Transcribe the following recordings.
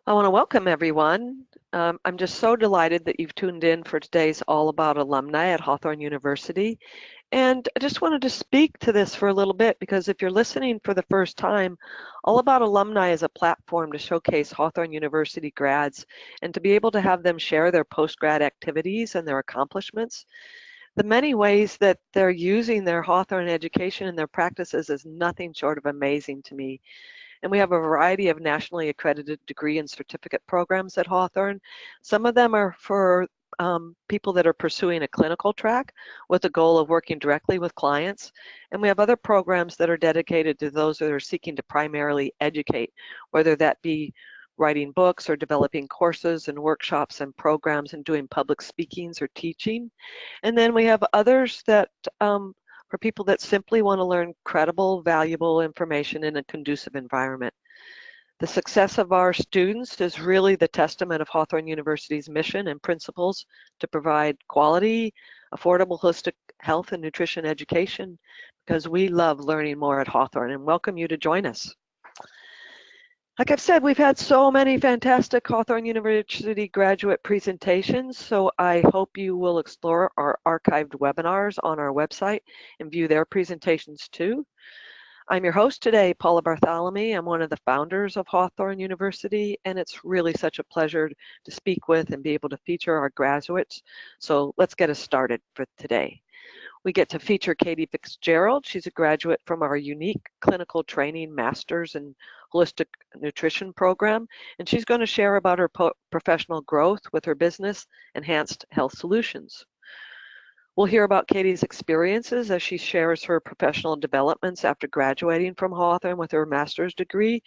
I want to welcome everyone. I'm just so delighted that you've tuned in for today's All About Alumni at Hawthorn University. And I just wanted to speak to this for a little bit because if you're listening for the first time, All About Alumni is a platform to showcase Hawthorn University grads and to be able to have them share their post-grad activities and their accomplishments. The many ways that they're using their Hawthorn education and their practices is nothing short of amazing to me. And we have a variety of nationally accredited degree and certificate programs at Hawthorne. Some of them are for people that are pursuing a clinical track with the goal of working directly with clients. And we have other programs that are dedicated to those that are seeking to primarily educate, whether that be writing books or developing courses and workshops and programs and doing public speakings or teaching. And then we have others that for people that simply want to learn credible, valuable information in a conducive environment. The success of our students is really the testament of Hawthorn University's mission and principles to provide quality, affordable, holistic health and nutrition education, because we love learning more at Hawthorn and welcome you to join us. Like I've said, we've had so many fantastic Hawthorn University graduate presentations, so I hope you will explore our archived webinars on our website and view their presentations too. I'm your host today, Paula Bartholomew. I'm one of the founders of Hawthorn University, and it's really such a pleasure to speak with and be able to feature our graduates. So let's get us started for today. We get to feature Catie Fitzgerald. She's a graduate from our unique clinical training master's in holistic nutrition program, and she's going to share about her professional growth with her business, Enhanced Health Solutions. We'll hear about Catie's experiences as she shares her professional developments after graduating from Hawthorne with her master's degree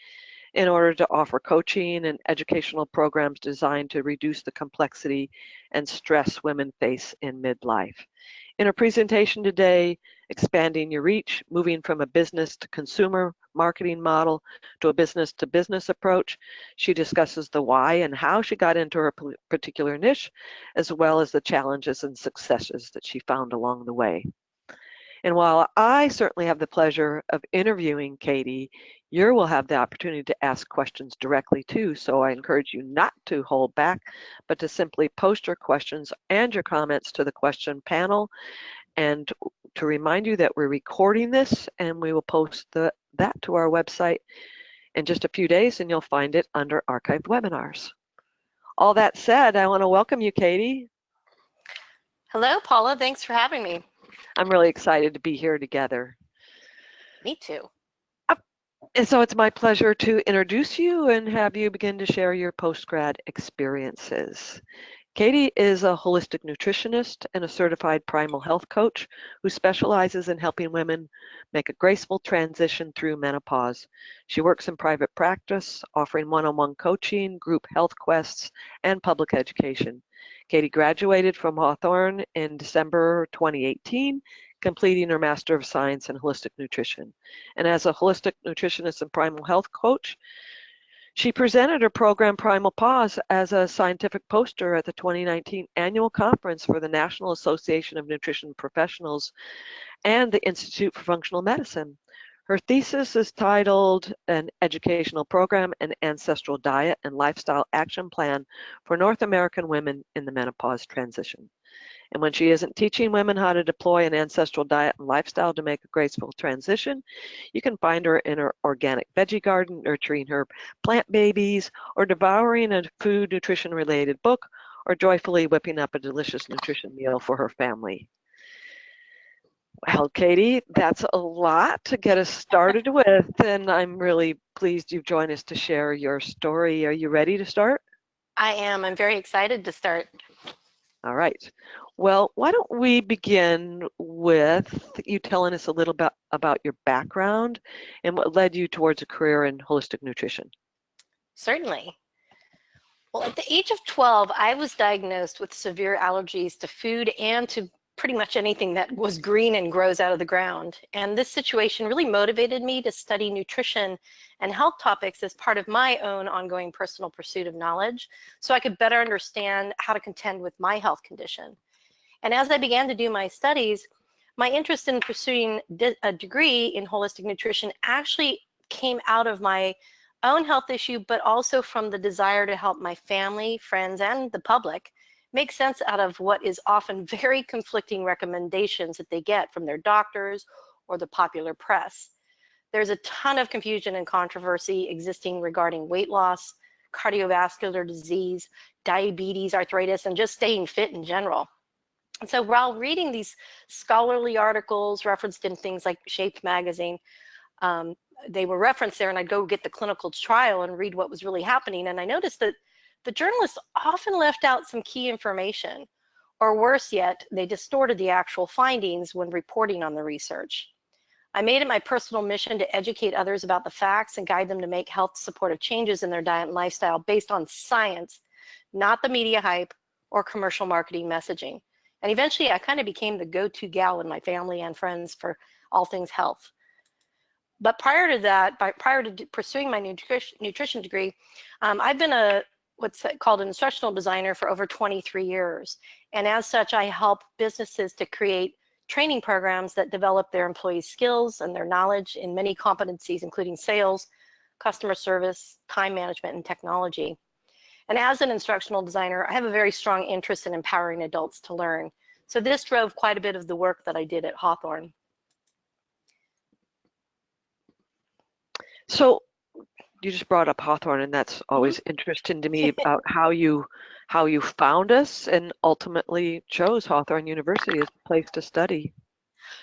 in order to offer coaching and educational programs designed to reduce the complexity and stress women face in midlife. In her presentation today, Expanding Your Reach, moving from a business to consumer marketing model to a business to business approach, she discusses the why and how she got into her particular niche, as well as the challenges and successes that she found along the way. And while I certainly have the pleasure of interviewing Catie, you will have the opportunity to ask questions directly too. So I encourage you not to hold back, but to simply post your questions and your comments to the question panel. And to remind you that we're recording this and we will post that to our website in just a few days and you'll find it under archived webinars. All that said, I want to welcome you, Catie. Hello, Paula. Thanks for having me. I'm really excited to be here together. Me too. And so it's my pleasure to introduce you and have you begin to share your post-grad experiences. Catie is a holistic nutritionist and a certified primal health coach who specializes in helping women make a graceful transition through menopause. She works in private practice, offering one-on-one coaching, group health quests, and public education. Catie graduated from Hawthorne in December 2018, completing her Master of Science in Holistic Nutrition. And as a holistic nutritionist and primal health coach, she presented her program Primal Pause as a scientific poster at the 2019 annual conference for the National Association of Nutrition Professionals and the Institute for Functional Medicine. Her thesis is titled An Educational Program, an Ancestral Diet and Lifestyle Action Plan for North American Women in the Menopause Transition. And when she isn't teaching women how to deploy an ancestral diet and lifestyle to make a graceful transition, you can find her in her organic veggie garden, nurturing her plant babies, or devouring a food nutrition related book, or joyfully whipping up a delicious nutrition meal for her family. Well, Catie, that's a lot to get us started with, and I'm really pleased you've joined us to share your story. Are you ready to start? I am. I'm very excited to start. All right. Well, why don't we begin with you telling us a little bit about your background and what led you towards a career in holistic nutrition? Certainly. Well, at the age of 12, I was diagnosed with severe allergies to food and to pretty much anything that was green and grows out of the ground. And this situation really motivated me to study nutrition and health topics as part of my own ongoing personal pursuit of knowledge, so I could better understand how to contend with my health condition. And as I began to do my studies, my interest in pursuing a degree in holistic nutrition actually came out of my own health issue, but also from the desire to help my family, friends, and the public make sense out of what is often very conflicting recommendations that they get from their doctors or the popular press. There's a ton of confusion and controversy existing regarding weight loss, cardiovascular disease, diabetes, arthritis, and just staying fit in general. And so while reading these scholarly articles referenced in things like Shaped magazine, they were referenced there, and I'd go get the clinical trial and read what was really happening. And I noticed that the journalists often left out some key information, or worse yet, they distorted the actual findings when reporting on the research. I made it my personal mission to educate others about the facts and guide them to make health supportive changes in their diet and lifestyle based on science, not the media hype or commercial marketing messaging. And eventually I kind of became the go-to gal in my family and friends for all things health. But prior to that, prior to pursuing my nutrition degree, I've been what's called an instructional designer for over 23 years. And as such, I help businesses to create training programs that develop their employees' skills and their knowledge in many competencies, including sales, customer service, time management, and technology. And as an instructional designer, I have a very strong interest in empowering adults to learn. So this drove quite a bit of the work that I did at Hawthorne. So you just brought up Hawthorne, and that's always interesting to me about how you found us and ultimately chose Hawthorne University as a place to study.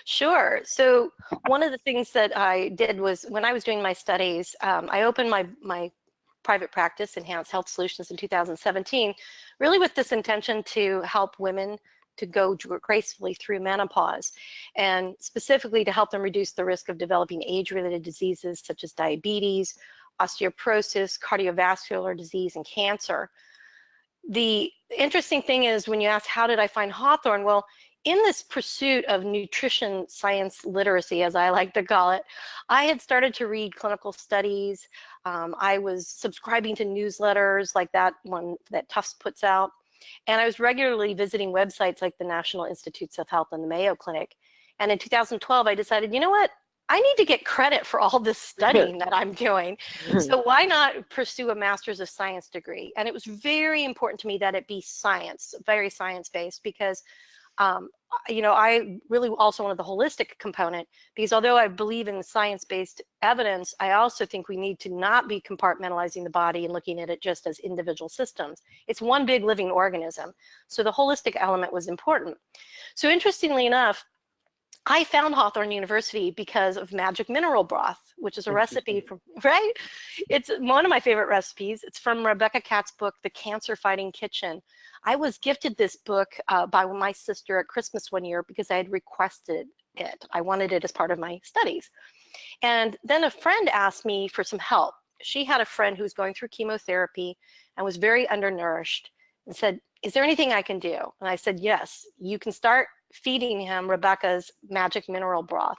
Sure. So one of the things that I did was when I was doing my studies, I opened my private practice, Enhanced Health Solutions, in 2017, really with this intention to help women to go gracefully through menopause, and specifically to help them reduce the risk of developing age-related diseases such as diabetes, osteoporosis, cardiovascular disease, and cancer. The interesting thing is when you ask, how did I find Hawthorne? Well, in this pursuit of nutrition science literacy, as I like to call it, I had started to read clinical studies. I was subscribing to newsletters like that one that Tufts puts out. And I was regularly visiting websites like the National Institutes of Health and the Mayo Clinic. And in 2012, I decided, you know what? I need to get credit for all this studying that I'm doing. So why not pursue a Master's of Science degree? And it was very important to me that it be science, very science-based, because you know, I really also wanted the holistic component, because although I believe in science-based evidence, I also think we need to not be compartmentalizing the body and looking at it just as individual systems. It's one big living organism. So the holistic element was important. So interestingly enough, I found Hawthorn University because of magic mineral broth, which is a recipe from, right? It's one of my favorite recipes. It's from Rebecca Katz's book, The Cancer Fighting Kitchen. I was gifted this book by my sister at Christmas one year because I had requested it. I wanted it as part of my studies. And then a friend asked me for some help. She had a friend who was going through chemotherapy and was very undernourished, and said, is there anything I can do? And I said, yes, you can start feeding him Rebecca's magic mineral broth.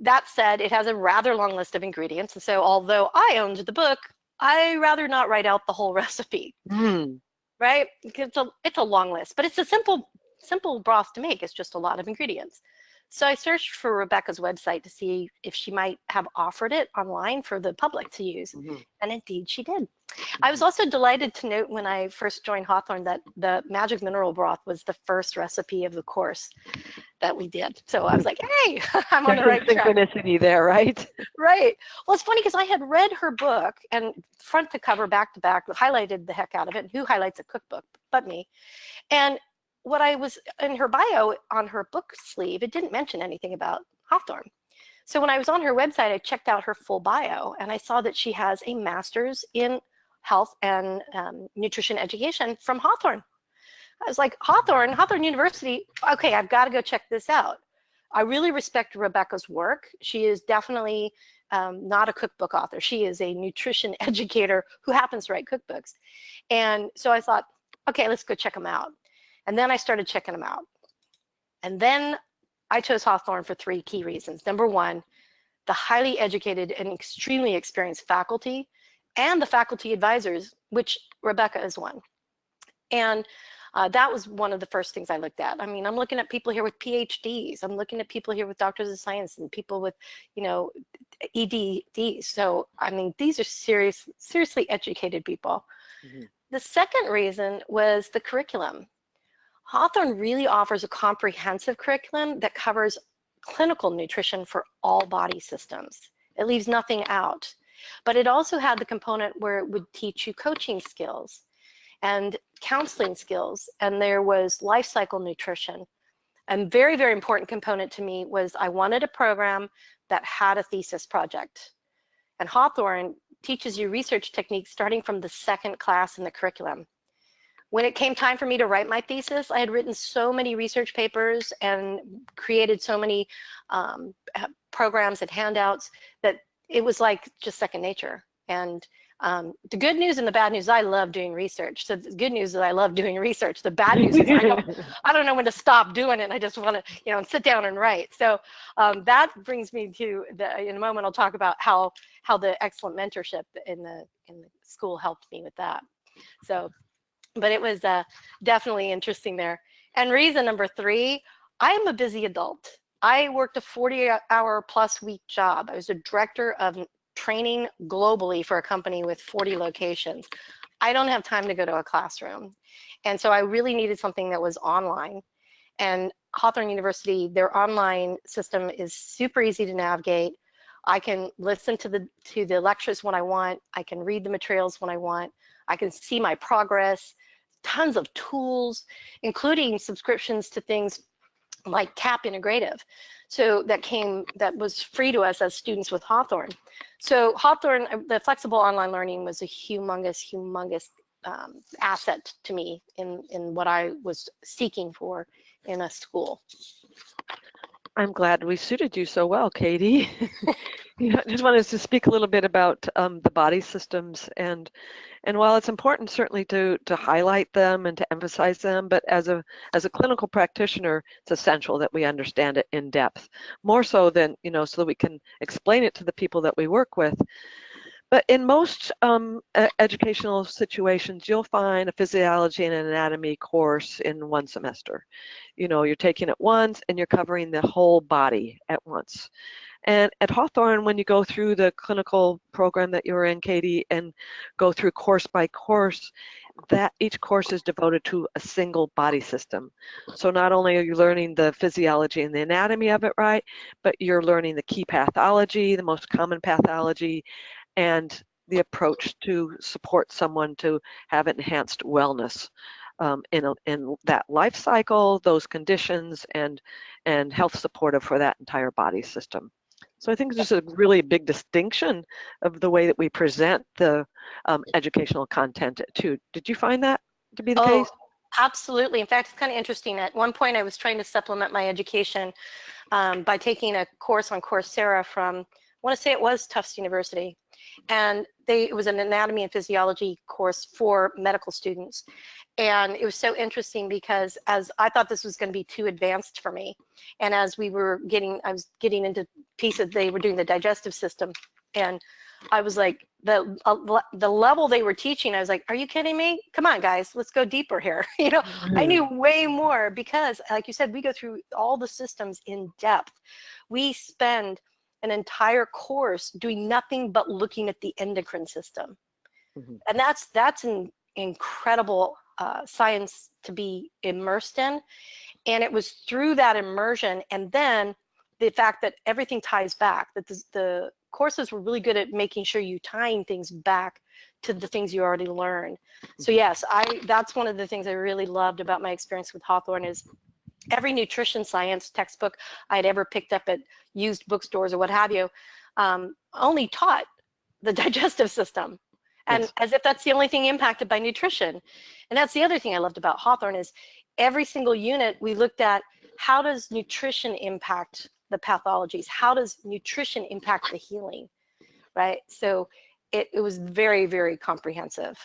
That said, it has a rather long list of ingredients. And so although I owned the book, I rather not write out the whole recipe, right? It's a long list, but it's a simple broth to make. It's just a lot of ingredients. So I searched for Rebecca's website to see if she might have offered it online for the public to use. And indeed she did. I was also delighted to note when I first joined Hawthorne that the magic mineral broth was the first recipe of the course that we did. So I was like, hey, I'm on the right track. Synchronicity there, right? Right. Well, it's funny because I had read her book, and front to cover, back to back, highlighted the heck out of it. And who highlights a cookbook but me? And what I was in her bio on her book sleeve, it didn't mention anything about Hawthorne. So when I was on her website, I checked out her full bio, and I saw that she has a master's in health and nutrition education from Hawthorne. I was like, Hawthorne University, okay, I've got to go check this out. I really respect Rebecca's work. She is definitely not a cookbook author. She is a nutrition educator who happens to write cookbooks. And so I thought, okay, let's go check them out. And then I started checking them out. And then I chose Hawthorne for three key reasons. Number one, the highly educated and extremely experienced faculty and the faculty advisors, which Rebecca is one. And That was one of the first things I looked at. I mean, I'm looking at people here with PhDs. I'm looking at people here with doctors of science and people with, you know, EDDs. So, I mean, these are seriously educated people. Mhm. The second reason was the curriculum. Hawthorne really offers a comprehensive curriculum that covers clinical nutrition for all body systems. It leaves nothing out. But it also had the component where it would teach you coaching skills and counseling skills, and there was life cycle nutrition. And very, very important component to me was I wanted a program that had a thesis project. And Hawthorne teaches you research techniques starting from the second class in the curriculum. When it came time for me to write my thesis, I had written so many research papers and created so many programs and handouts that it was like just second nature. And the good news and the bad news, I love doing research. So the good news is I love doing research. The bad news is I don't know when to stop doing it. I just want to, you know, sit down and write. So that brings me to in a moment I'll talk about how the excellent mentorship in the school helped me with that. So, but it was definitely interesting there. And reason number 3, I am a busy adult. I worked a 40-hour plus week job. I was a director of training globally for a company with 40 locations. I don't have time to go to a classroom. And so I really needed something that was online. And Hawthorne University, their online system is super easy to navigate. I can listen to the lectures when I want. I can read the materials when I want. I can see my progress, tons of tools, including subscriptions to things like CAP Integrative. So that was free to us as students with Hawthorne. So Hawthorne, the flexible online learning was a humongous asset to me in what I was seeking for in a school. I'm glad we suited you so well, Catie. I just wanted to speak a little bit about the body systems, and while it's important certainly to highlight them and to emphasize them, but as a clinical practitioner, it's essential that we understand it in depth, more so than, so that we can explain it to the people that we work with. But in most educational situations, you'll find a physiology and anatomy course in one semester. You're taking it once and you're covering the whole body at once. And at Hawthorne, when you go through the clinical program that you're in, Catie, and go through course by course, that each course is devoted to a single body system. So not only are you learning the physiology and the anatomy of it, right, but you're learning the key pathology, the most common pathology, and the approach to support someone to have enhanced wellness in that life cycle, those conditions, and health supportive for that entire body system. So I think there's a really big distinction of the way that we present the educational content too. Did you find that to be the case? Absolutely. In fact, it's kind of interesting. At one point, I was trying to supplement my education by taking a course on Coursera from, I want to say it was Tufts University. And it was an anatomy and physiology course for medical students. And it was so interesting because as I thought this was going to be too advanced for me. And as I was getting into pieces, they were doing the digestive system. And I was like, the level they were teaching, I was like, are you kidding me? Come on, guys, let's go deeper here. I knew way more because, like you said, we go through all the systems in depth. We spend an entire course doing nothing but looking at the endocrine system. Mm-hmm. And that's an incredible science to be immersed in. And it was through that immersion and then the fact that everything ties back, that the courses were really good at making sure you tying things back to the things you already learned. Mm-hmm. So yes, that's one of the things I really loved about my experience with Hawthorne is every nutrition science textbook I'd ever picked up at used bookstores or what have you only taught the digestive system. And yes, as if that's the only thing impacted by nutrition. And that's the other thing I loved about Hawthorne is every single unit we looked at, how does nutrition impact the pathologies? How does nutrition impact the healing, right? So it was very, very comprehensive.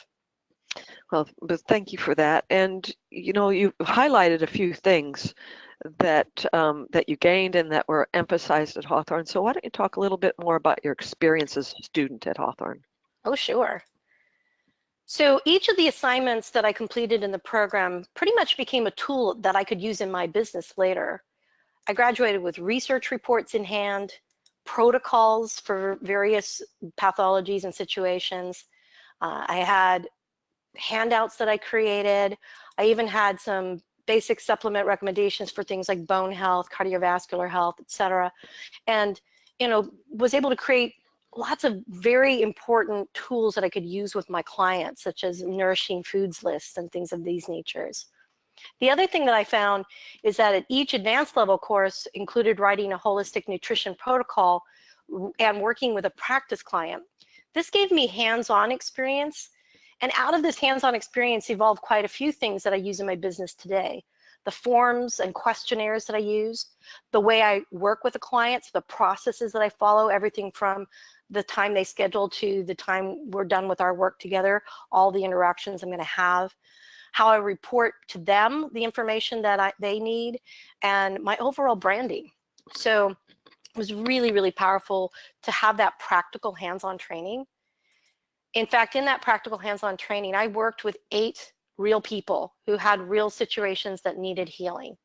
Well, but thank you for that. And you highlighted a few things that that you gained and that were emphasized at Hawthorne. So why don't you talk a little bit more about your experience as a student at Hawthorne? Oh, sure. So each of the assignments that I completed in the program pretty much became a tool that I could use in my business later. I graduated with research reports in hand, protocols for various pathologies and situations. I had handouts that I created. I even had some basic supplement recommendations for things like bone health, cardiovascular health, etc. And, was able to create lots of very important tools that I could use with my clients, such as nourishing foods lists and things of these natures. The other thing that I found is that at each advanced level course included writing a holistic nutrition protocol and working with a practice client. This gave me hands-on experience, and out of this hands-on experience evolved quite a few things that I use in my business today. The forms and questionnaires that I use, the way I work with the clients, the processes that I follow, everything from the time they schedule to the time we're done with our work together, all the interactions I'm going to have, how I report to them the information that they need, and my overall branding. So it was really, really powerful to have that practical hands-on training. In fact, in that practical hands-on training, I worked with 8 real people who had real situations that needed healing.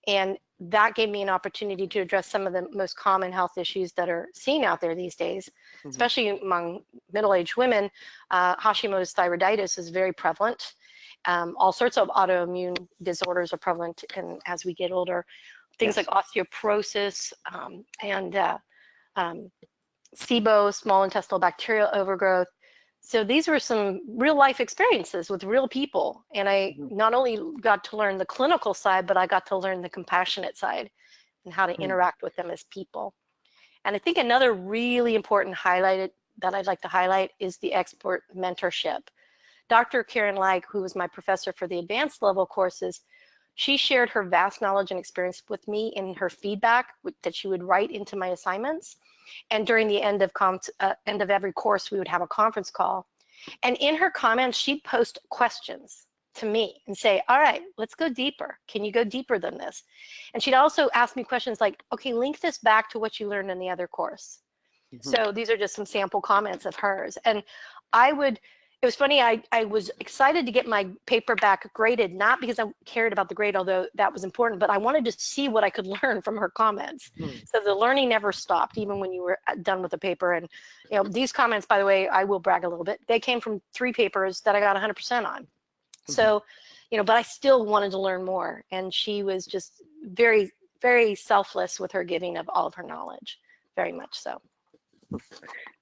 And that gave me an opportunity to address some of the most common health issues that are seen out there these days, especially among middle-aged women. Hashimoto's thyroiditis is very prevalent. All sorts of autoimmune disorders are prevalent as we get older. Things like osteoporosis and SIBO, small intestinal bacterial overgrowth. So these were some real life experiences with real people. And I not only got to learn the clinical side, but I got to learn the compassionate side and how to interact with them as people. And I think another really important highlight that I'd like to highlight is the expert mentorship. Dr. Karen Leik, who was my professor for the advanced level courses, she shared her vast knowledge and experience with me in her feedback that she would write into my assignments. And during the end of every course, we would have a conference call. And in her comments, she'd post questions to me and say, all right, let's go deeper. Can you go deeper than this? And she'd also ask me questions like, okay, link this back to what you learned in the other course. So these are just some sample comments of hers. And it was funny, I was excited to get my paper back graded, not because I cared about the grade, although that was important, but I wanted to see what I could learn from her comments. So the learning never stopped, even when you were done with the paper. And these comments, by the way, I will brag a little bit, they came from 3 papers that I got 100% on. So, but I still wanted to learn more. And she was just very, very selfless with her giving of all of her knowledge, very much so.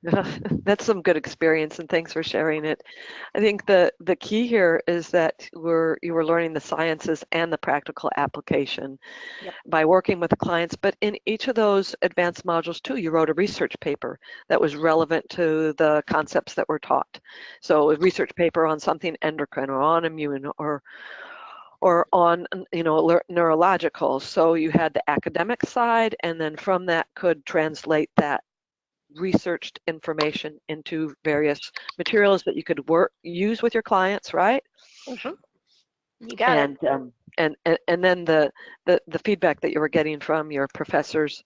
That's some good experience, and thanks for sharing it. I think the key here is that you were learning the sciences and the practical application by working with the clients. But in each of those advanced modules too, you wrote a research paper that was relevant to the concepts that were taught. So a research paper on something endocrine or on immune or on neurological. So you had the academic side, and then from that could translate that researched information into various materials that you could use with your clients, right? You got it. And then the feedback that you were getting from your professors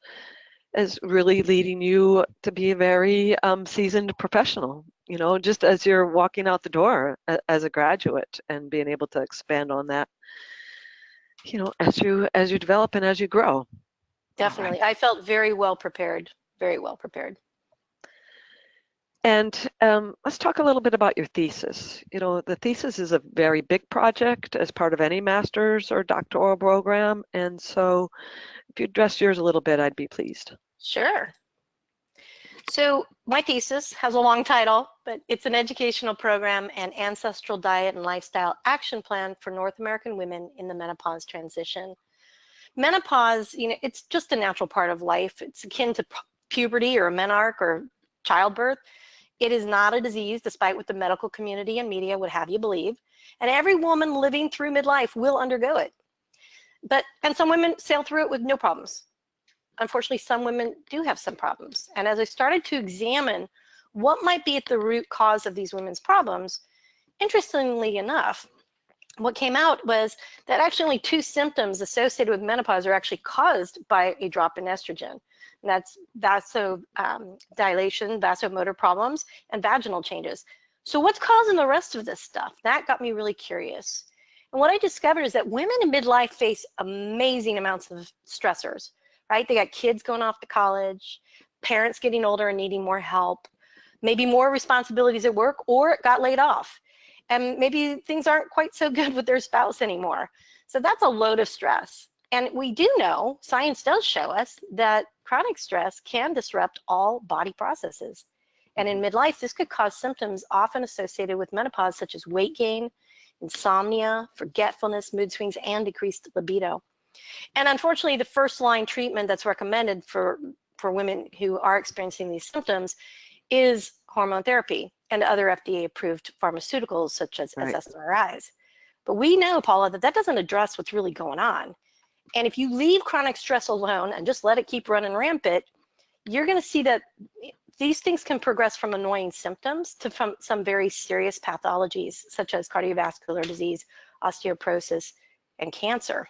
is really leading you to be a very seasoned professional, just as you're walking out the door as a graduate, and being able to expand on that, as you develop and as you grow. Definitely. I felt very well prepared, very well prepared. And let's talk a little bit about your thesis. The thesis is a very big project as part of any master's or doctoral program. And so if you address yours a little bit, I'd be pleased. Sure. So my thesis has a long title, but it's an educational program and ancestral diet and lifestyle action plan for North American women in the menopause transition. Menopause, it's just a natural part of life. It's akin to puberty or menarche or childbirth. It is not a disease, despite what the medical community and media would have you believe. And every woman living through midlife will undergo it. And some women sail through it with no problems. Unfortunately, some women do have some problems. And as I started to examine what might be at the root cause of these women's problems, interestingly enough, what came out was that actually only 2 symptoms associated with menopause are actually caused by a drop in estrogen. And that's vasodilation, vasomotor problems, and vaginal changes. So what's causing the rest of this stuff? That got me really curious. And what I discovered is that women in midlife face amazing amounts of stressors, right? They got kids going off to college, parents getting older and needing more help, maybe more responsibilities at work, or got laid off. And maybe things aren't quite so good with their spouse anymore. So that's a load of stress. And we do know, science does show us that chronic stress can disrupt all body processes. And in midlife, this could cause symptoms often associated with menopause, such as weight gain, insomnia, forgetfulness, mood swings, and decreased libido. And unfortunately, the first line treatment that's recommended for women who are experiencing these symptoms is hormone therapy and other FDA-approved pharmaceuticals such as Right. SSRIs. But we know, Paula, that doesn't address what's really going on. And if you leave chronic stress alone and just let it keep running rampant, you're going to see that these things can progress from annoying symptoms to some very serious pathologies, such as cardiovascular disease, osteoporosis, and cancer.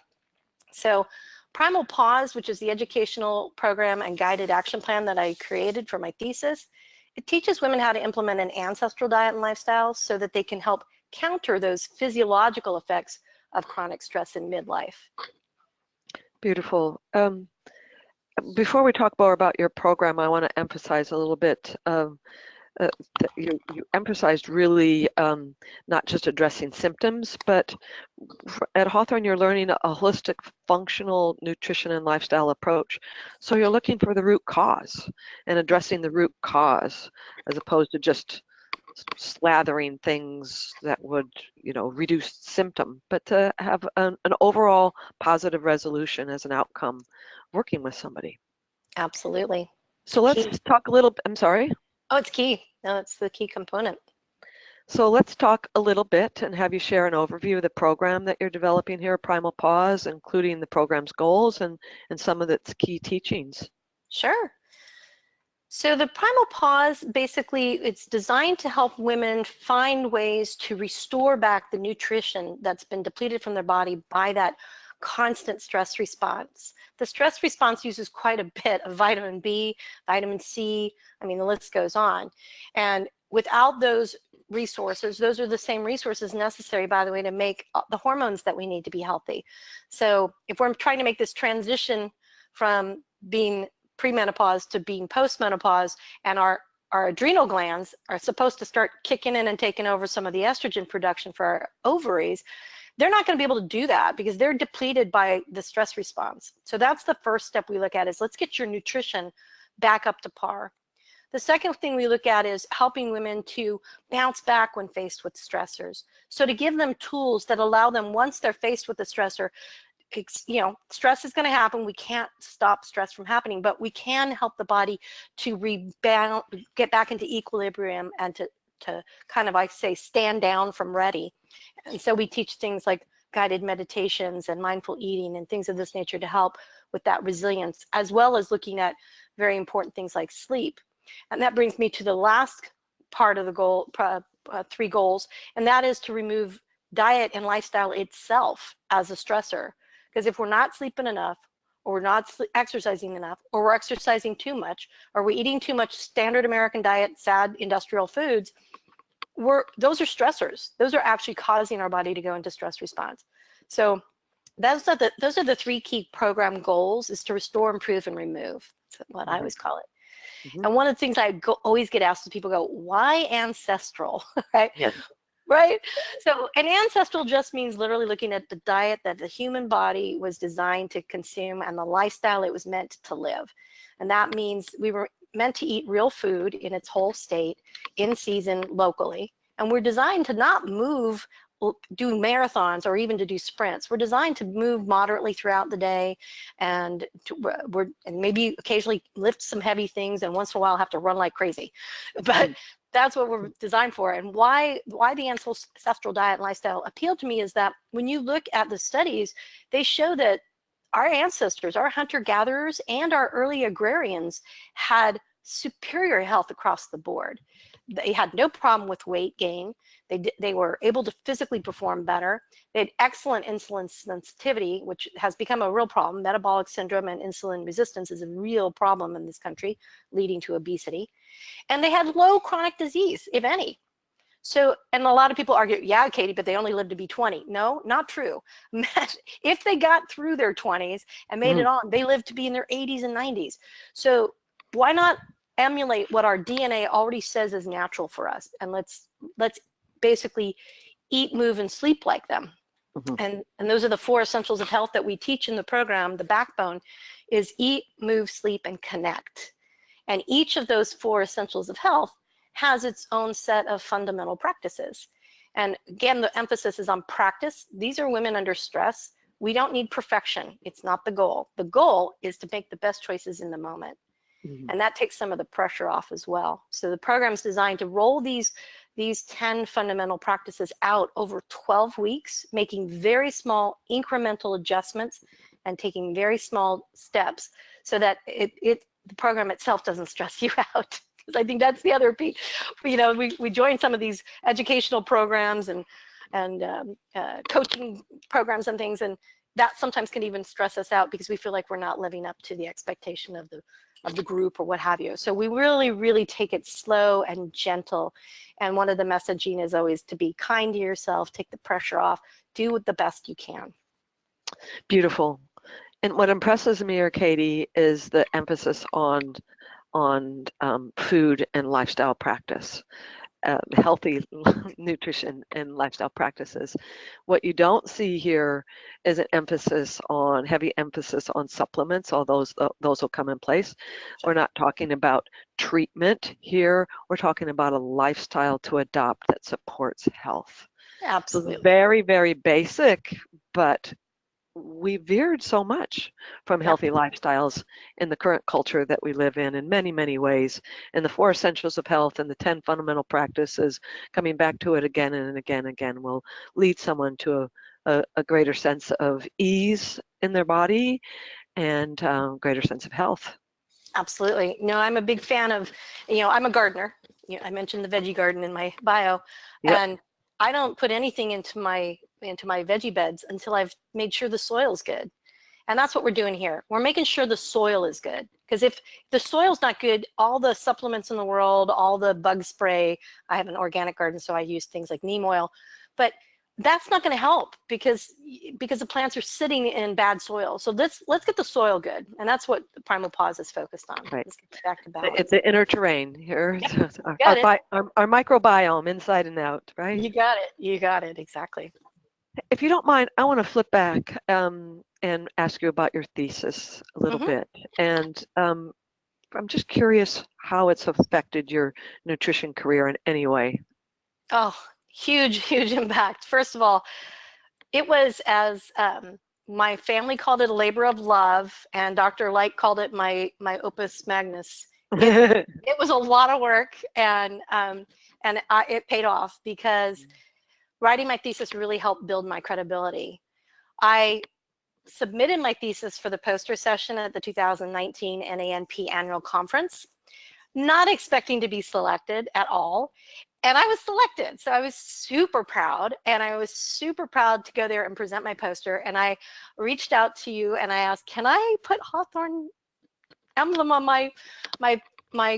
So Primal Pause, which is the educational program and guided action plan that I created for my thesis, it teaches women how to implement an ancestral diet and lifestyle so that they can help counter those physiological effects of chronic stress in midlife. Beautiful. Before we talk more about your program, I want to emphasize a little bit. That you emphasized really not just addressing symptoms, but at Hawthorne, you're learning a holistic functional nutrition and lifestyle approach. So you're looking for the root cause and addressing the root cause as opposed to just slathering things that would, reduce symptom, but to have an overall positive resolution as an outcome working with somebody. Absolutely. So let's Key. talk a little, I'm sorry. Oh, it's key. No, it's the key component. So let's talk a little bit and have you share an overview of the program that you're developing here, Primal Pause, including the program's goals and some of its key teachings. Sure. So the Primal Pause, basically, it's designed to help women find ways to restore back the nutrition that's been depleted from their body by that constant stress response. The stress response uses quite a bit of vitamin B, vitamin C, I mean, the list goes on. And without those resources, those are the same resources necessary, by the way, to make the hormones that we need to be healthy. So if we're trying to make this transition from being premenopause to being postmenopause, and our adrenal glands are supposed to start kicking in and taking over some of the estrogen production for our ovaries, they're not going to be able to do that because they're depleted by the stress response. So that's the first step we look at, is let's get your nutrition back up to par. The second thing we look at is helping women to bounce back when faced with stressors. So to give them tools that allow them, once they're faced with a stressor, stress is going to happen. We can't stop stress from happening, but we can help the body to rebound, get back into equilibrium, and to kind of, I say, stand down from ready. And so we teach things like guided meditations and mindful eating and things of this nature to help with that resilience, as well as looking at very important things like sleep. And that brings me to the last part of the goal, 3 goals, and that is to remove diet and lifestyle itself as a stressor. Because if we're not sleeping enough, or we're not exercising enough, or we're exercising too much, or we're eating too much standard American diet, sad industrial foods, those are stressors. Those are actually causing our body to go into stress response. So those are the 3 key program goals, is to restore, improve, and remove. That's what I always call it. And one of the things I always get asked is, people go, why ancestral, right? Yes. Right? So an ancestral just means literally looking at the diet that the human body was designed to consume and the lifestyle it was meant to live. And that means we were meant to eat real food in its whole state, in season, locally. And we're designed to not move, do marathons, or even to do sprints. We're designed to move moderately throughout the day, and maybe occasionally lift some heavy things, and once in a while have to run like crazy. But that's what we're designed for. And why the ancestral diet and lifestyle appealed to me is that when you look at the studies, they show that our ancestors, our hunter-gatherers, and our early agrarians had superior health across the board. They had no problem with weight gain. They were able to physically perform better. They had excellent insulin sensitivity, which has become a real problem. Metabolic syndrome and insulin resistance is a real problem in this country, leading to obesity. And they had low chronic disease, if any. So, and a lot of people argue, yeah, Catie, but they only live to be 20. No, not true. If they got through their 20s and made it on, they live to be in their 80s and 90s. So why not emulate what our DNA already says is natural for us? And let's basically eat, move, and sleep like them. And those are the 4 essentials of health that we teach in the program. The backbone is eat, move, sleep, and connect. And each of those 4 essentials of health has its own set of fundamental practices. And again, the emphasis is on practice. These are women under stress. We don't need perfection. It's not the goal. The goal is to make the best choices in the moment. And that takes some of the pressure off as well. So the program is designed to roll these 10 fundamental practices out over 12 weeks, making very small incremental adjustments and taking very small steps so that the program itself doesn't stress you out. Because I think that's the other piece. You know, we join some of these educational programs and coaching programs and things, and that sometimes can even stress us out because we feel like we're not living up to the expectation of the group or what have you. So we really take it slow and gentle. And one of the messaging is always to be kind to yourself, take the pressure off, do the best you can. Beautiful. And what impresses me, or Catie, is the emphasis on food and lifestyle practice, healthy nutrition and lifestyle practices. What you don't see here is an heavy emphasis on supplements, although those will come in place. We're not talking about treatment here. We're talking about a lifestyle to adopt that supports health. Absolutely. So very, very basic, but we veered so much from healthy lifestyles in the current culture that we live in many, many ways. And the 4 essentials of health and the 10 fundamental practices, coming back to it again and again, will lead someone to a greater sense of ease in their body and greater sense of health. Absolutely. No, I'm a big fan of, I'm a gardener. I mentioned the veggie garden in my bio, and I don't put anything into my veggie beds until I've made sure the soil's good. And that's what we're doing here. We're making sure the soil is good. Because if the soil's not good, all the supplements in the world, all the bug spray, I have an organic garden, so I use things like neem oil, but that's not going to help because the plants are sitting in bad soil. So let's get the soil good. And that's what the Primal Pause is focused on. Right. Let's get back to balance. It's the inner terrain here. Yep. Our microbiome inside and out, right? You got it. You got it. Exactly. If you don't mind, I want to flip back and ask you about your thesis a little bit. And I'm just curious how it's affected your nutrition career in any way. Oh, huge impact. First of all, it was as my family called it a labor of love, and Dr. Light called it my opus magnus. It was a lot of work, and it paid off because writing my thesis really helped build my credibility. I submitted my thesis for the poster session at the 2019 NANP annual conference, not expecting to be selected at all. And I was selected. So I was super proud. And I was super proud to go there and present my poster. And I reached out to you and I asked, can I put Hawthorne emblem on my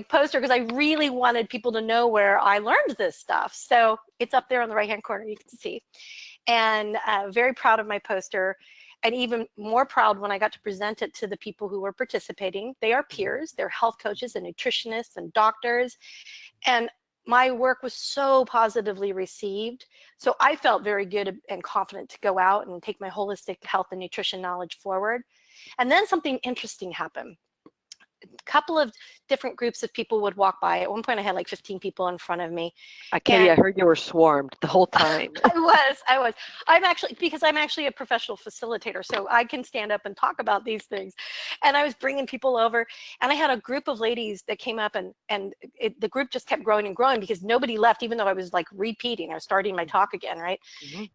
poster? Because I really wanted people to know where I learned this stuff. So it's up there on the right-hand corner, you can see. And very proud of my poster. And even more proud when I got to present it to the people who were participating. They are peers, they're health coaches and nutritionists and doctors. And my work was so positively received. So I felt very good and confident to go out and take my holistic health and nutrition knowledge forward. And then something interesting happened. A couple of different groups of people would walk by. At one point I had like 15 people in front of me. Catie, I heard you were swarmed the whole time. I was. I'm actually a professional facilitator, so I can stand up and talk about these things. And I was bringing people over, and I had a group of ladies that came up, and the group just kept growing and growing because nobody left, even though I was like repeating or starting my talk again, right?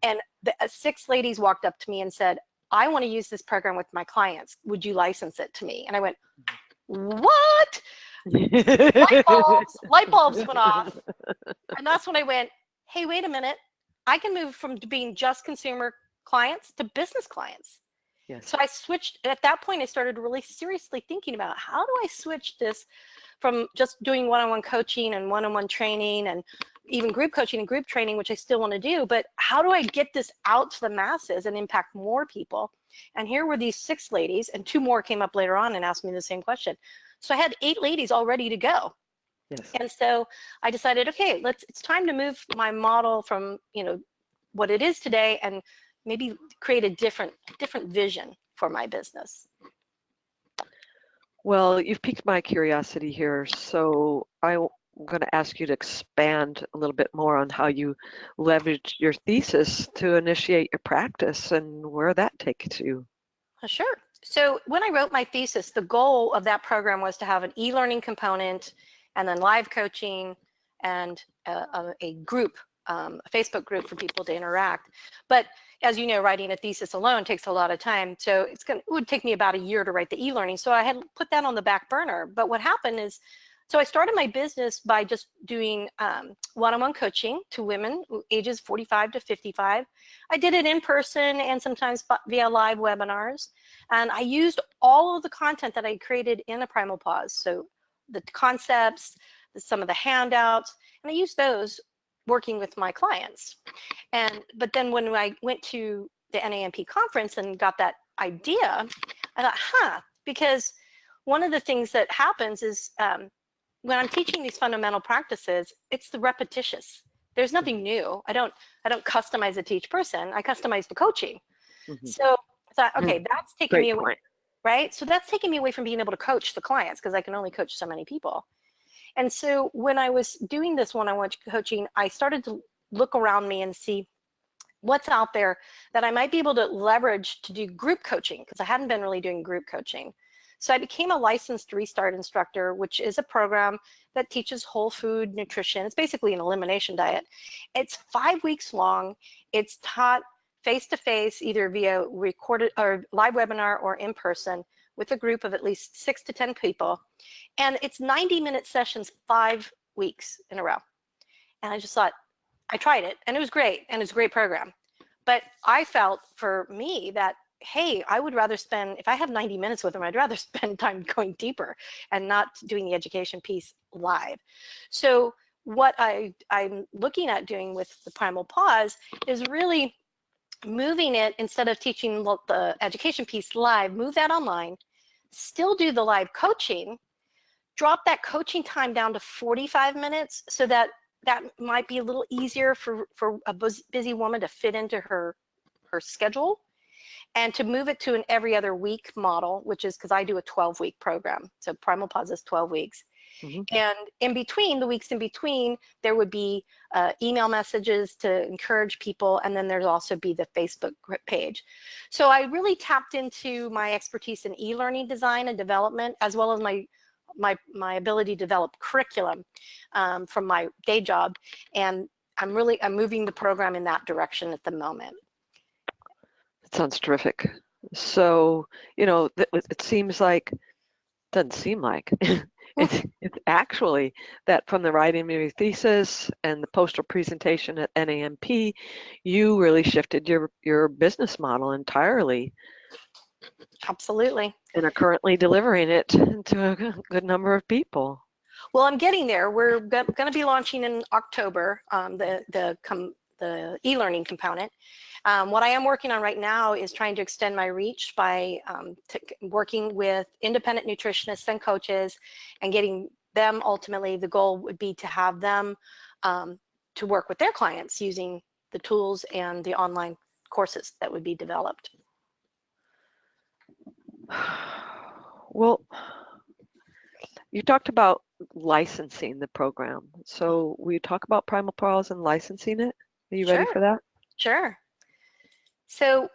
And 6 ladies walked up to me and said, I want to use this program with my clients. Would you license it to me? And I went, what? light bulbs went off. And that's when I went, hey, wait a minute. I can move from being just consumer clients to business clients. Yes. So I switched. At that point, I started really seriously thinking about how do I switch this from just doing one-on-one coaching and one-on-one training and even group coaching and group training, which I still want to do, but how do I get this out to the masses and impact more people? And here were these 6 ladies, and 2 more came up later on and asked me the same question. So I had 8 ladies all ready to go. Yes. And so I decided, okay, it's time to move my model from, what it is today and maybe create a different vision for my business. Well, you've piqued my curiosity here, so I'm going to ask you to expand a little bit more on how you leveraged your thesis to initiate your practice and where that takes you. Sure. So when I wrote my thesis, the goal of that program was to have an e-learning component and then live coaching and a group, a Facebook group for people to interact. But as you know, writing a thesis alone takes a lot of time. So it would take me about a year to write the e-learning. So I had put that on the back burner. But what happened is, so I started my business by just doing one-on-one coaching to women ages 45 to 55. I did it in person and sometimes via live webinars. And I used all of the content that I created in a Primal Pause. So the concepts, some of the handouts, and I used those working with my clients. But then when I went to the NAMP conference and got that idea, I thought, because one of the things that happens is when I'm teaching these fundamental practices, it's the repetitious. There's nothing new. I don't customize it to each person. I customize the coaching. Mm-hmm. So I thought, okay, that's taking me away, right? So that's taking me away from being able to coach the clients because I can only coach so many people. And so when I was doing this one-on-one coaching, I started to look around me and see what's out there that I might be able to leverage to do group coaching because I hadn't been really doing group coaching. So I became a licensed Restart instructor, which is a program that teaches whole food nutrition. It's basically an elimination diet. It's 5 weeks long. It's taught face-to-face, either via recorded or live webinar or in person with a group of at least 6 to 10 people. And it's 90-minute sessions, 5 weeks in a row. And I just thought, I tried it and it was great and it's a great program. But I felt for me that, hey, I would rather spend, if I have 90 minutes with them, I'd rather spend time going deeper and not doing the education piece live. So what I'm looking at doing with the Primal Pause is really moving it, instead of teaching the education piece live, move that online, still do the live coaching, drop that coaching time down to 45 minutes so that might be a little easier for a busy woman to fit into her schedule, and to move it to an every other week model, which is because I do a 12-week program. So Primal Pause is 12 weeks. Mm-hmm. And in between, the weeks in between, there would be email messages to encourage people. And then there's also be the Facebook page. So I really tapped into my expertise in e-learning design and development, as well as my ability to develop curriculum from my day job. And I'm moving the program in that direction at the moment. That sounds terrific. So, it seems like, doesn't seem like, it's actually that from the writing of your thesis and the poster presentation at NAMP, you really shifted your business model entirely. Absolutely. And are currently delivering it to a good number of people. Well, I'm getting there. We're going to be launching in October, the e-learning component. What I am working on right now is trying to extend my reach by working with independent nutritionists and coaches and getting them, ultimately, the goal would be to have them to work with their clients using the tools and the online courses that would be developed. Well, you talked about licensing the program. So will you talk about Primal Pause and licensing it? Are you ready for that? Sure. So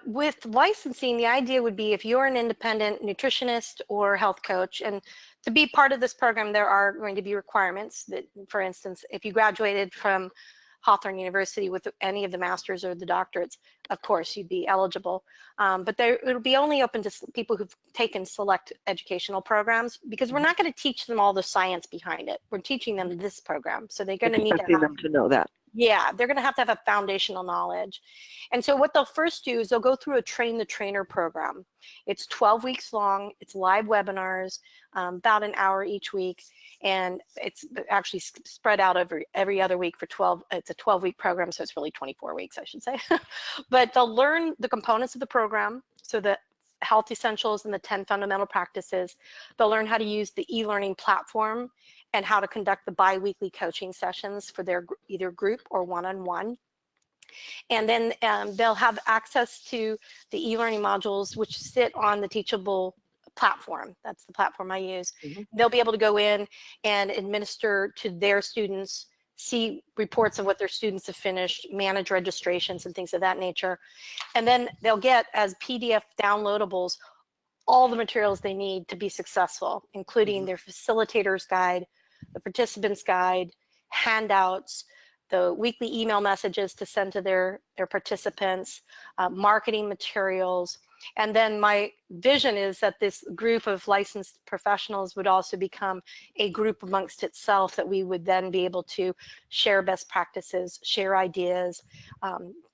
with licensing, the idea would be if you're an independent nutritionist or health coach, and to be part of this program, there are going to be requirements that, for instance, if you graduated from Hawthorn University with any of the masters or the doctorates, of course, you'd be eligible. But it'll be only open to people who've taken select educational programs, because we're not going to teach them all the science behind it. We're teaching them this program. So they're going to need them to know that. Yeah, they're going to have a foundational knowledge. And so what they'll first do is they'll go through a train the trainer program. It's 12 weeks long. It's live webinars, about an hour each week. And it's actually spread out every other week for 12. It's a 12-week program, so it's really 24 weeks, I should say. But they'll learn the components of the program, so the health essentials and the 10 fundamental practices. They'll learn how to use the e-learning platform and how to conduct the bi-weekly coaching sessions for their either group or one-on-one. And then they'll have access to the e-learning modules which sit on the Teachable platform. That's the platform I use. Mm-hmm. They'll be able to go in and administer to their students, see reports of what their students have finished, manage registrations and things of that nature. And then they'll get as PDF downloadables all the materials they need to be successful, including their facilitator's guide, the participant's guide, handouts, the weekly email messages to send to their participants, marketing materials. And then my vision is that this group of licensed professionals would also become a group amongst itself, that we would then be able to share best practices, share ideas,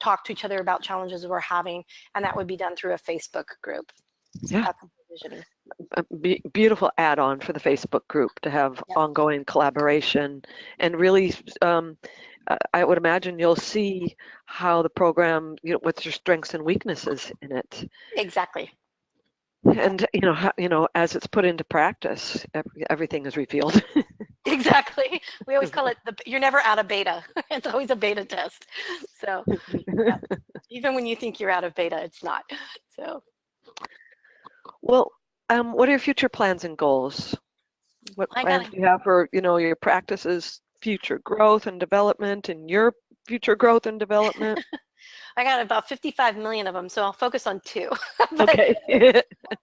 talk to each other about challenges we're having, and that would be done through a Facebook group. So Yeah. that's a vision. A beautiful add-on for the Facebook group to have ongoing collaboration, and really I would imagine you'll see how the program, what's your strengths and weaknesses in it. Exactly. And as it's put into practice, everything is revealed. Exactly. We always call it you're never out of beta. It's always a beta test. So even when you think you're out of beta, it's not. So. Well, what are your future plans and goals? What plans do you have for, your practice's future growth and development, and your future growth and development? I got about 55 million of them, so I'll focus on 2. Okay.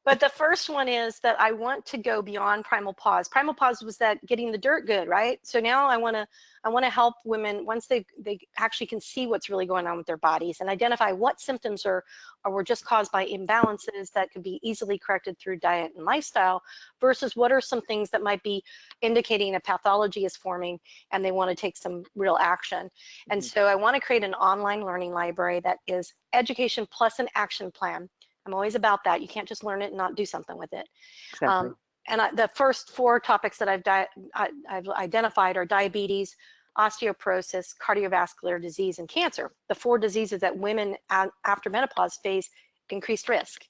But the first one is that I want to go beyond Primal Pause. Primal Pause was that getting the dirt good, right? So now I want to help women, once they actually can see what's really going on with their bodies and identify what symptoms were just caused by imbalances that could be easily corrected through diet and lifestyle, versus what are some things that might be indicating a pathology is forming and they want to take some real action. And so I want to create an online learning library that is education plus an action plan. I'm always about that. You can't just learn it and not do something with it. Exactly. And the first 4 topics that I've identified are diabetes, osteoporosis, cardiovascular disease, and cancer. The 4 diseases that women after menopause face increased risk.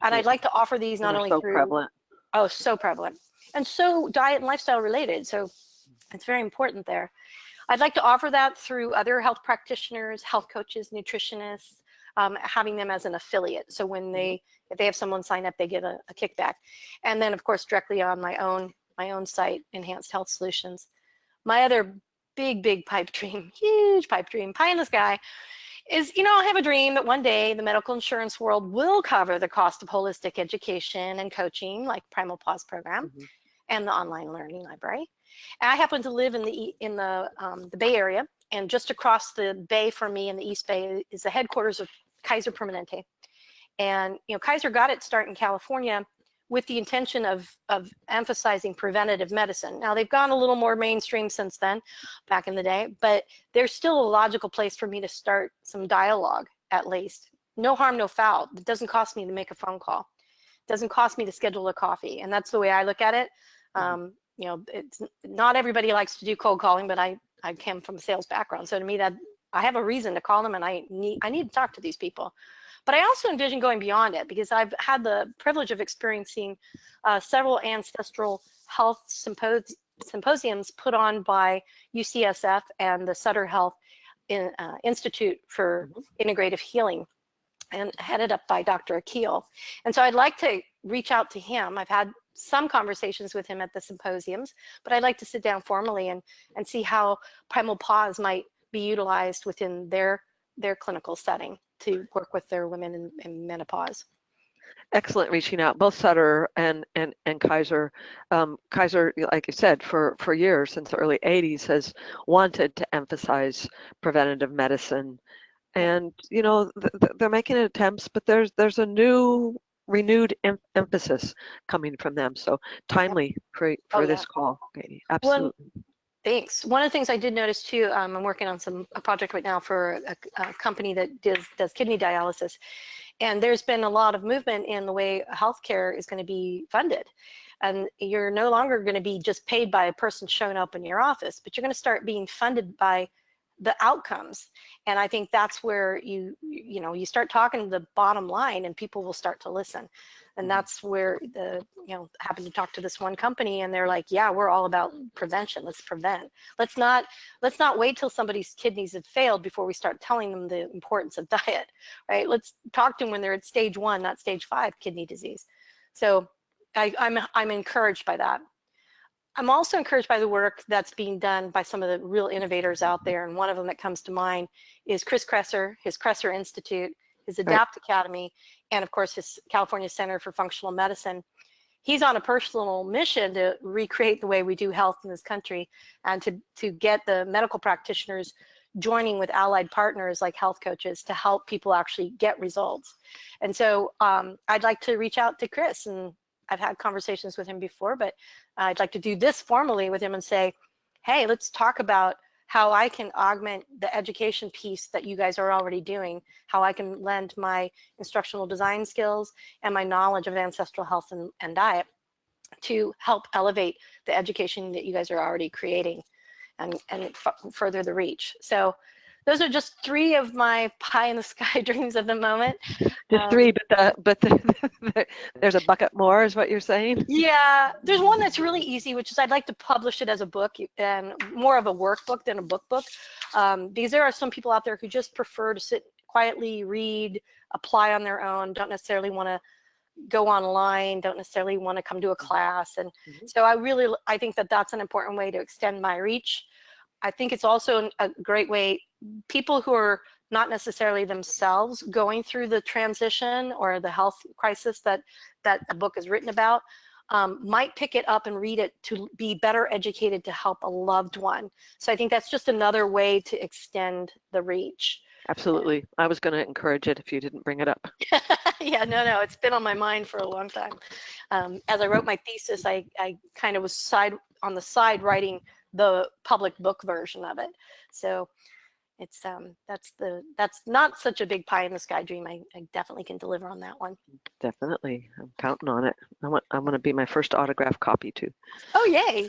And I'd like to offer these not only through prevalent. Oh, so prevalent, and so diet and lifestyle related. So it's very important there. I'd like to offer that through other health practitioners, health coaches, nutritionists, having them as an affiliate. So when if they have someone sign up, they get a kickback. And then of course, directly on my own site, Enhanced Health Solutions. My other big pipe dream, huge pipe dream, pie in the sky, is, I have a dream that one day the medical insurance world will cover the cost of holistic education and coaching, like Primal Pause program and the online learning library. And I happen to live in the Bay Area, and just across the bay from me in the East Bay is the headquarters of Kaiser Permanente. And Kaiser got its start in California with the intention of emphasizing preventative medicine. Now they've gone a little more mainstream since then, back in the day, but there's still a logical place for me to start some dialogue, at least. No harm, no foul. It doesn't cost me to make a phone call. It doesn't cost me to schedule a coffee. And that's the way I look at it. It's not everybody likes to do cold calling, but I came from a sales background. So to me, that I have a reason to call them, and I need to talk to these people. But I also envision going beyond it, because I've had the privilege of experiencing several ancestral health symposiums put on by UCSF and the Sutter Health Institute for Integrative Healing, and headed up by Dr. Akil. And so I'd like to reach out to him. I've had some conversations with him at the symposiums, but I'd like to sit down formally and see how Primal Pause might be utilized within their clinical setting to work with their women in menopause. Excellent reaching out. Both Sutter and Kaiser. Kaiser, like you said, for years, since the early 80s, has wanted to emphasize preventative medicine. And, they're making attempts, but there's a renewed emphasis coming from them. So timely for this call, Catie. Absolutely. Thanks. One of the things I did notice too, I'm working on a project right now for a company that does kidney dialysis, and there's been a lot of movement in the way healthcare is going to be funded. And you're no longer going to be just paid by a person showing up in your office, but you're going to start being funded by the outcomes. And I think that's where you start talking to the bottom line and people will start to listen. And that's where happened to talk to this one company and they're like, yeah, we're all about prevention. Let's prevent. Let's not wait till somebody's kidneys have failed before we start telling them the importance of diet, right? Let's talk to them when they're at stage 1, not stage 5 kidney disease. So I'm encouraged by that. I'm also encouraged by the work that's being done by some of the real innovators out there. And one of them that comes to mind is Chris Kresser, his Kresser Institute, his ADAPT Academy, and of course his California Center for Functional Medicine. He's on a personal mission to recreate the way we do health in this country and to get the medical practitioners joining with allied partners like health coaches to help people actually get results. And so I'd like to reach out to Chris, and I've had conversations with him before, but I'd like to do this formally with him and say, hey, let's talk about how I can augment the education piece that you guys are already doing, how I can lend my instructional design skills and my knowledge of ancestral health and diet to help elevate the education that you guys are already creating and further the reach. So those are just 3 of my pie in the sky dreams at the moment. Just 3, but there's a bucket more, is what you're saying? Yeah, there's one that's really easy, which is I'd like to publish it as a book and more of a workbook than a book, because there are some people out there who just prefer to sit quietly, read, apply on their own, don't necessarily want to go online, don't necessarily want to come to a class. And so I think that that's an important way to extend my reach. I think it's also a great way, people who are not necessarily themselves going through the transition or the health crisis that a book is written about, might pick it up and read it to be better educated to help a loved one. So I think that's just another way to extend the reach. Absolutely. I was going to encourage it if you didn't bring it up. Yeah, no, it's been on my mind for a long time. As I wrote my thesis, I kind of was on the side writing the public book version of it. So it's that's not such a big pie in the sky dream. I definitely can deliver on that one. Definitely. I'm counting on it. I'm going to be my first autograph copy too. Oh, yay.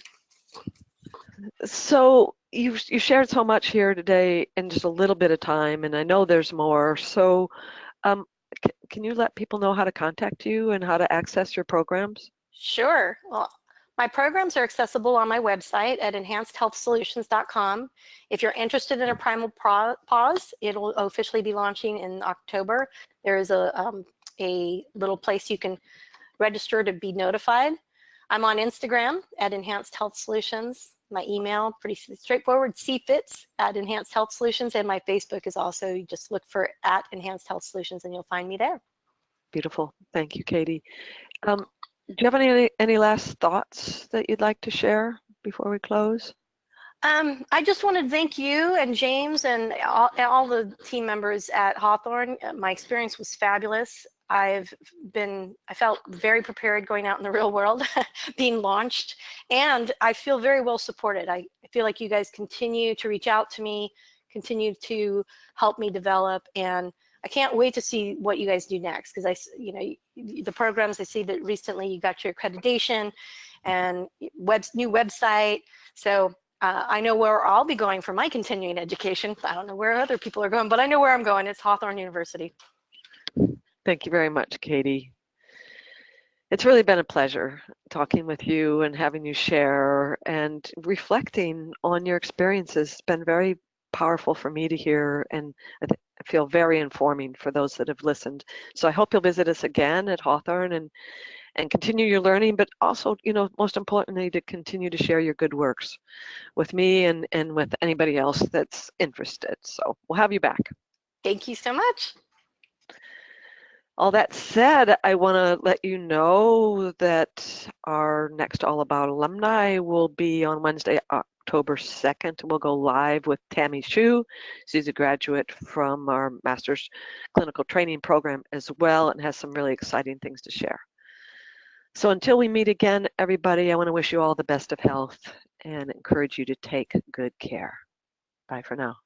So you shared so much here today in just a little bit of time, and I know there's more. So can you let people know how to contact you and how to access your programs? Sure. Well, my programs are accessible on my website at enhancedhealthsolutions.com. If you're interested in a Primal Pause, it'll officially be launching in October. There is a little place you can register to be notified. I'm on Instagram at Enhanced Health Solutions. My email, pretty straightforward, cfitz@enhancedhealthsolutions, and my Facebook is also, you just look for @Enhanced Health Solutions and you'll find me there. Beautiful. Thank you, Catie. Do you have any last thoughts that you'd like to share before we close? I just want to thank you and James and all the team members at Hawthorne. My experience was fabulous. I felt very prepared going out in the real world, being launched, and I feel very well supported. I feel like you guys continue to reach out to me, continue to help me develop, and I can't wait to see what you guys do next, because the programs, I see that recently you got your accreditation and new website. So I know where I'll be going for my continuing education. I don't know where other people are going, but I know where I'm going. It's Hawthorn University. Thank you very much, Catie. It's really been a pleasure talking with you and having you share and reflecting on your experiences. It's been very powerful for me to hear, and I feel very informing for those that have listened. So I hope you'll visit us again at Hawthorne and continue your learning, but also, most importantly, to continue to share your good works with me and with anybody else that's interested. So we'll have you back. Thank you so much. All that said, I want to let you know that our next All About Alumni will be on Wednesday, October 2nd. We'll go live with Tammy Hsu. She's a graduate from our Master's Clinical Training Program as well and has some really exciting things to share. So until we meet again, everybody, I want to wish you all the best of health and encourage you to take good care. Bye for now.